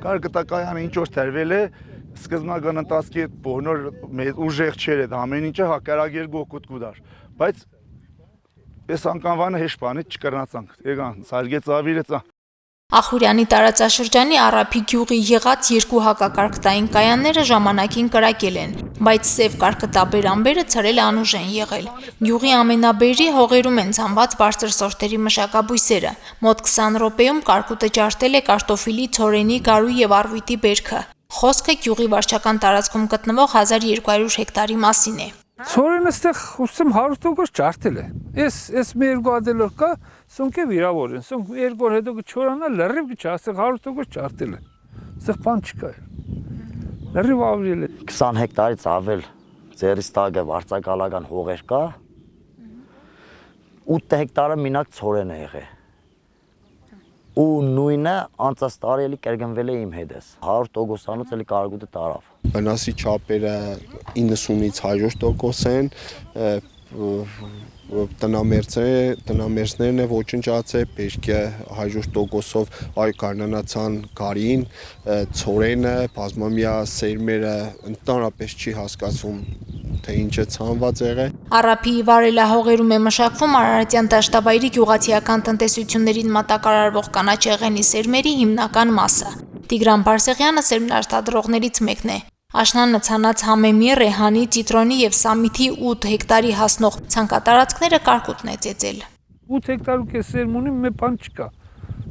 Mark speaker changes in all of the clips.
Speaker 1: Կարգտակայանը ինչ որ թերվել է, սկզբնական ընթացքի հետ բոլոր ուժեղ չէր այդ ամեն ինչը հակարակեր գոկուտ կուդար, բայց այս անգամվանը հեշտ բանի չկրնացանք, եկան, սարգեց ավիրեցան։
Speaker 2: Ախուրյանի տարածաշրջանի Առափի գյուղի եղած երկու հակակարգտային կայանները ժամանակին կրակել են, բայց սև կարկտաբեր ամբերը ցրել անուժ են եղել։ Գյուղի ամենաբերի հողերում են ցանված բարձր սորտերի մշակաբույսերը։ Մոտ 20 րոպեում կարկուտը ջարդել է կարտոֆիլի, ցորենի, գարու եւ առվույտի բերքը։ Խոսքը գյուղի վարչական տարածքում գտնվող 1200 հեկտարի մասին է։
Speaker 3: Ցորենը ստեղ ուսում 100% ջարդել է։ Էս մի երկու ադելով կա, սոնքե վիրավոր են։ Սոնք երկու օր հետո չորանա լրիվ չա, ստեղ 100% ջարդել է։ Ստեղ բան չկա։ Լրիվ ավիրել է։
Speaker 4: 20 հեկտարից ավել ձերից տակը վարձակալական հողեր կա։ 8 հեկտարը մինակ ցորեն է եղել։ Ու նույնը անցած տարի էլի կերգնվել է իմ հետս 100%-անոց էլի կարգուտը տարավ։
Speaker 5: Վնասի չափերը 90-ից 100% են, տնամերձներն է ոչնչացել, բերքը 100%-ով այ կառնանացան գարին, ցորենը, բազմամյա սերմերը ընդհանրապես չի հասկացվում թե ինչ է ցանված եղել։
Speaker 2: Առափի վարելահողերում է մշակվում Արարատյան դաշտավայրի գյուղացիական տնտեսություններին մատակարարվող կանաչեղենի սերմերի հիմնական մասը։ Տիգրան Բարսեղյանը սերմնարտադրողներից մեկն է։ Աշնանը ցանած համեմի, ռեհանի, ծիտրոնի եւ սամիթի 8 հեկտարի հասնող ցանկատարածքները կարկուտն է ծեծել։
Speaker 3: 8 հեկտար ու կես սերմ ունի, մի բան չկա։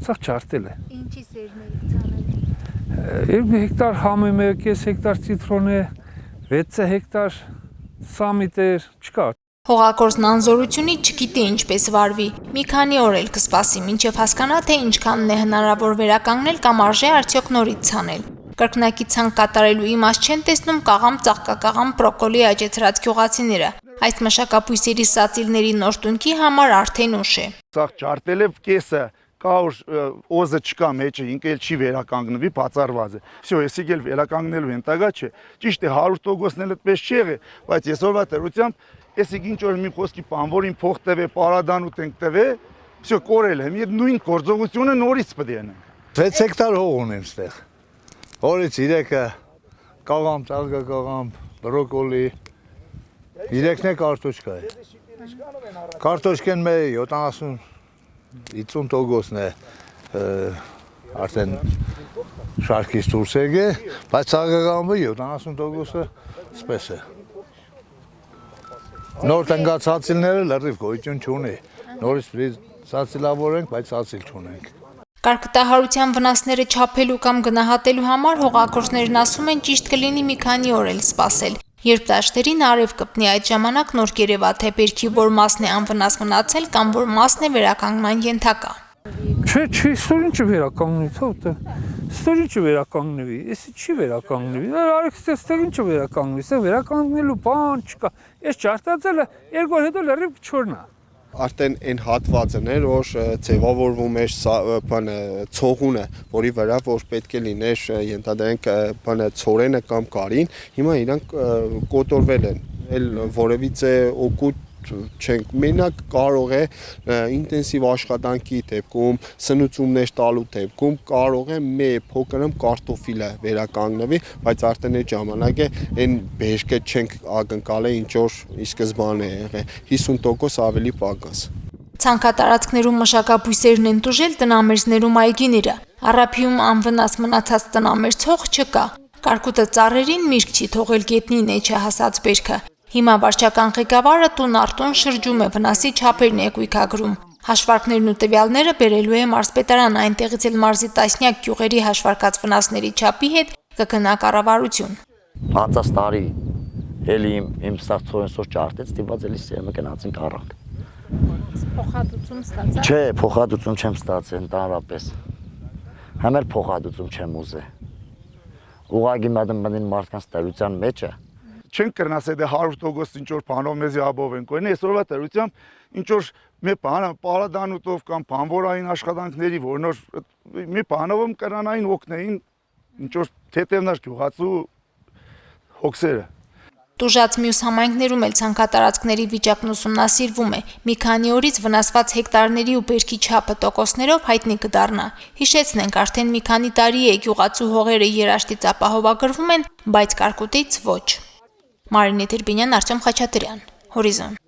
Speaker 3: Սա ջարդել է։
Speaker 2: Ինչի սերմեր ցանել։
Speaker 3: 2 հեկտար համեմը, կես հեկտար ծիտրոն է, 6 հեկտար սամիտ է, չկա։
Speaker 2: Հողագործն անզորությունից չգիտի ինչպես վարվի։ Մի քանի օր էլ կսպասի, մինչև հասկանա, թե ինչքանն է հնարավոր վերականգնել կամ արժե արդյոք նորից ցանել։ Կրկնակի ցանկ կատարելու իմաստ չեն տեսնում կաղամ, ծաղկակաղամ, բրոկոլի աճեցրած գյուղացիները։ Այս մշակաբույսերի սածիլների նոր տունքի համար արդեն ուշ է։
Speaker 1: Սաղ ջարդել է կեսը, կա օզը չկա մեջը, ինքը չի վերականգնվի, բացառված է։ Всё, եսի գել վերականգնելու ենթակա չէ։ Ճիշտ է 100%-ն էլ այդպես չի եղել, բայց այսօրվա դրությամբ եսի ինչ որ մի խոսքի բան, որին փող տվե, պարադանուտ ենք տվե, всё կորել է։ Մի նույն գործողությունը նորից պետք է անենք։
Speaker 6: 6 հեկտար հող ունեմ ստեղ։ Օրից 3-ը կաղամ, ծաղկակաղամ, բրոկոլի, 3-ն է կարտոշկա է։ Կարտոշկեն մեր 70-50%-ն է արդեն շարքից դուրս եկել, բայց ծաղկակաղամը 70%-ը սպես է։ Նոր տնկած սացիլները լրիվ գոյություն չունի, նորից սացիլավորենք, բայց սացիլ չունենք։
Speaker 2: Կարկտահարության վնասները չափելու կամ գնահատելու համար հողագործներն ասում են ճիշտ կլինի մի քանի օր էլ սպասել։ Երբ դաշտերին արև կպնի, այդ ժամանակ նոր կերևա թե բերքի որ մասն է անվնաս մնացել կամ որ մասն է վերականգնման ենթակա։
Speaker 3: Չէ, ստորին չվերականգնվի, թող ստորին չվերականգնվի, էսի չի վերականգնվի։ Արեք ստեղ ինչ վերականգնվի, ստեղ վերականգնելու բան չկա։ Այս ջարդածելը երկու օր հետո լրիվ չորնա։
Speaker 5: Արդեն այն հատվածն էր, որ ձևավորվում էր բանը ցողունը, որի վրա որ պետք է լիներ ենթադրենք բանը ցորենը կամ կարին, հիմա իրանք կոտորվել են, էլ որևիցե օգուտ չենք մենակ կարող է ինտենսիվ աշխատանքի դեպքում, սնուցումներ տալու դեպքում կարող է մեր փոքրම් կարտոֆիլը վերականգնվի, բայց արդեն այդ ժամանակ է այն բերքը չենք ակնկալել ինչ որ ի սկզբանե եղել 50% ավելի պակաս։
Speaker 2: Ցանկատարածքներում մշակաբույսերն են տուժել տնամերձներում այգիները։ Առափիում անվնաս մնացած տնամերձ հող չկա։ Կարկուտը ծառերին միրգ չի թողել գետնին չհասած բերքը։ Հիմա վարչական ղեկավարը տուն արտուն շրջում է վնասի չափերն է գույքագրում։ Հաշվարկներն ու տվյալները բերելու է մարզպետարան, այնտեղից էլ մարզի տասնյակ գյուղերի հաշվարկած վնասների չափի հետ կգնա կառավարություն։
Speaker 4: Անցած տարի էլի իմ ստացողենսոր ջարդեց, դիված էլի սերմը գնացինք առանք։
Speaker 2: Փոխհատուցում ստացա։
Speaker 4: Չէ, փոխհատուցում չեմ ստացել ընդհանրապես։ Համ էլ փոխհատուցում չեմ ուզել։ Ուղղակի մատին մարդկանց տերության մեջ է։
Speaker 1: Չենք կրնասել դե 100% ինչ որ բանով մեզի աբով են կոյն այսօրվա դրությամբ ինչ որ մի բան պարադանուտով կամ բանվորային աշխատանքների որ նոր մի բանով կրանային օգնեին ինչ որ թեթևնար գյուղացու հոգսերը։
Speaker 2: Տուժած մյուս համայնքներում էլ ցանքատարածքների վիճակն ուսումնասիրվում է։ Մի քանի օրից վնասված հեկտարների ու բերքի չափը տոկոսներով հայտնի կդառնա։ Հիշեցնենք, արդեն մի քանի տարի է գյուղացու հողերը երաշտից ապահովագրվում են, բայց կարկուտից ոչ։ Մարինե Տերբինյան, Արտյոմ Խաչատրյան, Հորիզոն։